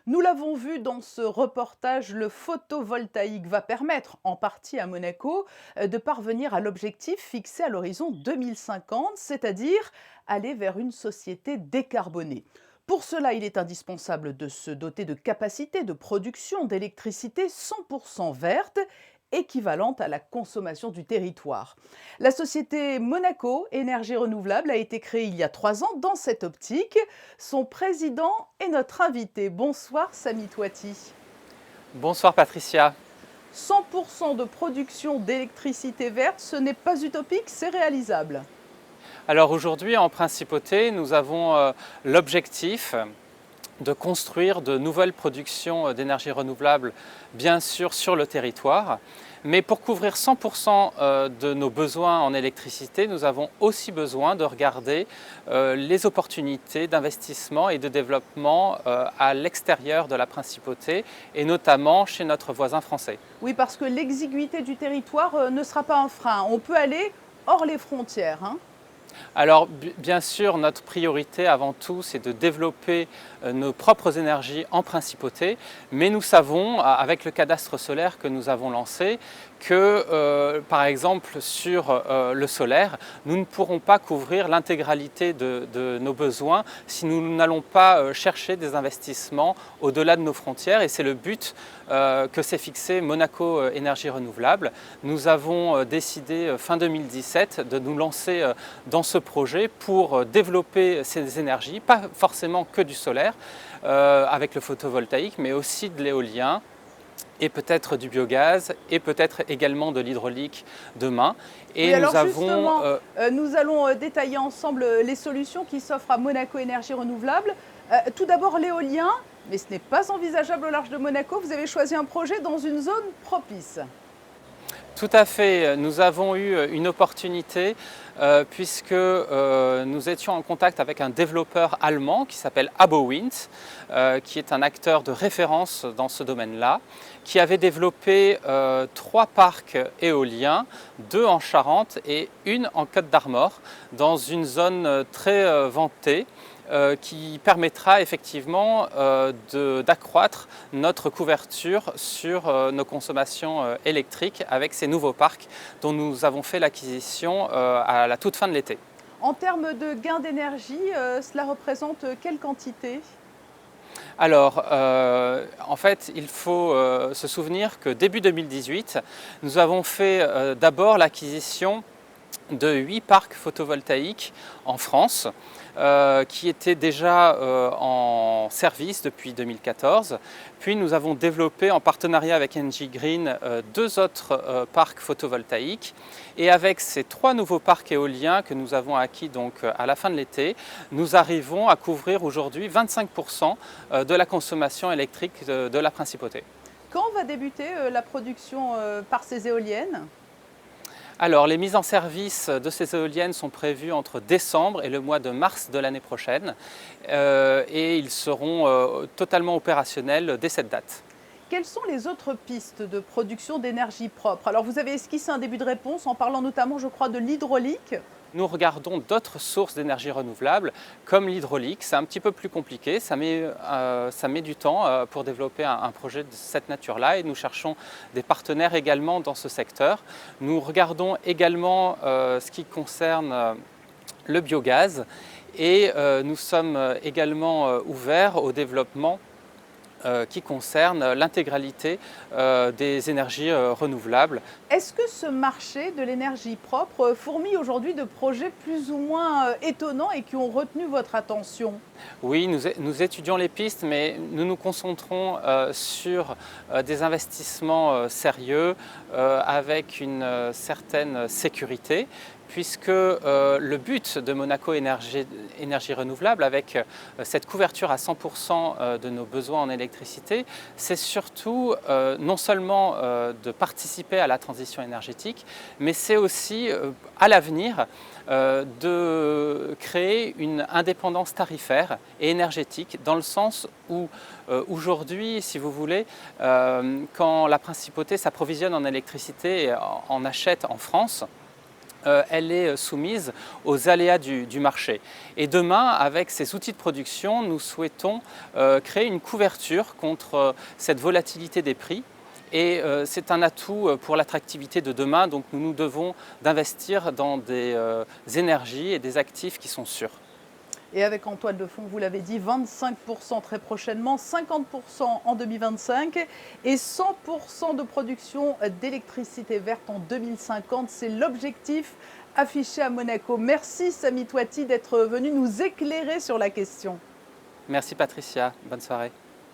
Nous l'avons vu dans ce reportage, le photovoltaïque va permettre, en partie à Monaco, de parvenir à l'objectif fixé à l'horizon 2050, c'est-à-dire aller vers une société décarbonée. Pour cela, il est indispensable de se doter de capacités de production d'électricité 100% verte, équivalente à la consommation du territoire. La société Monaco Énergie Renouvelable a été créée il y a 3 ans dans cette optique. Son président est notre invité. Bonsoir Samy Touati. Bonsoir Patricia. 100% de production d'électricité verte, ce n'est pas utopique, c'est réalisable. Alors aujourd'hui en Principauté, nous avons l'objectif de construire de nouvelles productions d'énergie renouvelable, bien sûr sur le territoire. Mais pour couvrir 100% de nos besoins en électricité, nous avons aussi besoin de regarder les opportunités d'investissement et de développement à l'extérieur de la Principauté et notamment chez notre voisin français. Oui, parce que l'exiguïté du territoire ne sera pas un frein. On peut aller hors les frontières, hein. Alors bien sûr, notre priorité avant tout, c'est de développer nos propres énergies en Principauté, mais nous savons, avec le cadastre solaire que nous avons lancé, que par exemple sur le solaire, nous ne pourrons pas couvrir l'intégralité de nos besoins si nous n'allons pas chercher des investissements au-delà de nos frontières, et c'est le but que s'est fixé Monaco Énergie Renouvelable. Nous avons décidé fin 2017 de nous lancer dans ce projet pour développer ces énergies, pas forcément que du solaire avec le photovoltaïque, mais aussi de l'éolien et peut-être du biogaz et peut-être également de l'hydraulique demain. Oui, Et nous alors avons justement, nous allons détailler ensemble les solutions qui s'offrent à Monaco Énergie Renouvelable. Tout d'abord l'éolien, mais ce n'est pas envisageable au large de Monaco. Vous avez choisi un projet dans une zone propice. Tout à fait. Nous avons eu une opportunité puisque nous étions en contact avec un développeur allemand qui s'appelle AboWind, qui est un acteur de référence dans ce domaine-là, qui avait développé 3 parcs éoliens, 2 en Charente et une en Côte d'Armor, dans une zone très ventée, qui permettra effectivement d'accroître notre couverture sur nos consommations électriques avec ces nouveaux parcs dont nous avons fait l'acquisition à la toute fin de l'été. En termes de gain d'énergie, cela représente quelle quantité? Alors, en fait, il faut se souvenir que début 2018, nous avons fait d'abord l'acquisition de 8 parcs photovoltaïques en France, qui étaient déjà en service depuis 2014. Puis nous avons développé en partenariat avec Engie Green 2 autres parcs photovoltaïques. Et avec ces 3 nouveaux parcs éoliens que nous avons acquis donc à la fin de l'été, nous arrivons à couvrir aujourd'hui 25% de la consommation électrique de la Principauté. Quand va débuter la production par ces éoliennes? Alors, les mises en service de ces éoliennes sont prévues entre décembre et le mois de mars de l'année prochaine et ils seront totalement opérationnels dès cette date. Quelles sont les autres pistes de production d'énergie propre? Alors, vous avez esquissé un début de réponse en parlant notamment, je crois, de l'hydraulique. Nous regardons d'autres sources d'énergie renouvelable comme l'hydraulique. C'est un petit peu plus compliqué, ça met du temps pour développer un projet de cette nature-là et nous cherchons des partenaires également dans ce secteur. Nous regardons également ce qui concerne le biogaz et nous sommes également ouverts au développement qui concerne l'intégralité des énergies renouvelables. Est-ce que ce marché de l'énergie propre fourmille aujourd'hui de projets plus ou moins étonnants et qui ont retenu votre attention? Oui, nous étudions les pistes, mais nous nous concentrons sur des investissements sérieux avec une certaine sécurité, puisque le but de Monaco Énergie Renouvelable, avec cette couverture à 100% de nos besoins en électricité, c'est surtout non seulement de participer à la transition énergétique, mais c'est aussi à l'avenir de créer une indépendance tarifaire et énergétique, dans le sens où aujourd'hui, si vous voulez, quand la Principauté s'approvisionne en électricité et en achète en France, elle est soumise aux aléas du marché. Et demain, avec ces outils de production, nous souhaitons créer une couverture contre cette volatilité des prix. Et c'est un atout pour l'attractivité de demain, donc nous nous devons d'investir dans des énergies et des actifs qui sont sûrs. Et avec en toile de fond, vous l'avez dit, 25% très prochainement, 50% en 2025 et 100% de production d'électricité verte en 2050. C'est l'objectif affiché à Monaco. Merci Samy Touati d'être venu nous éclairer sur la question. Merci Patricia, bonne soirée.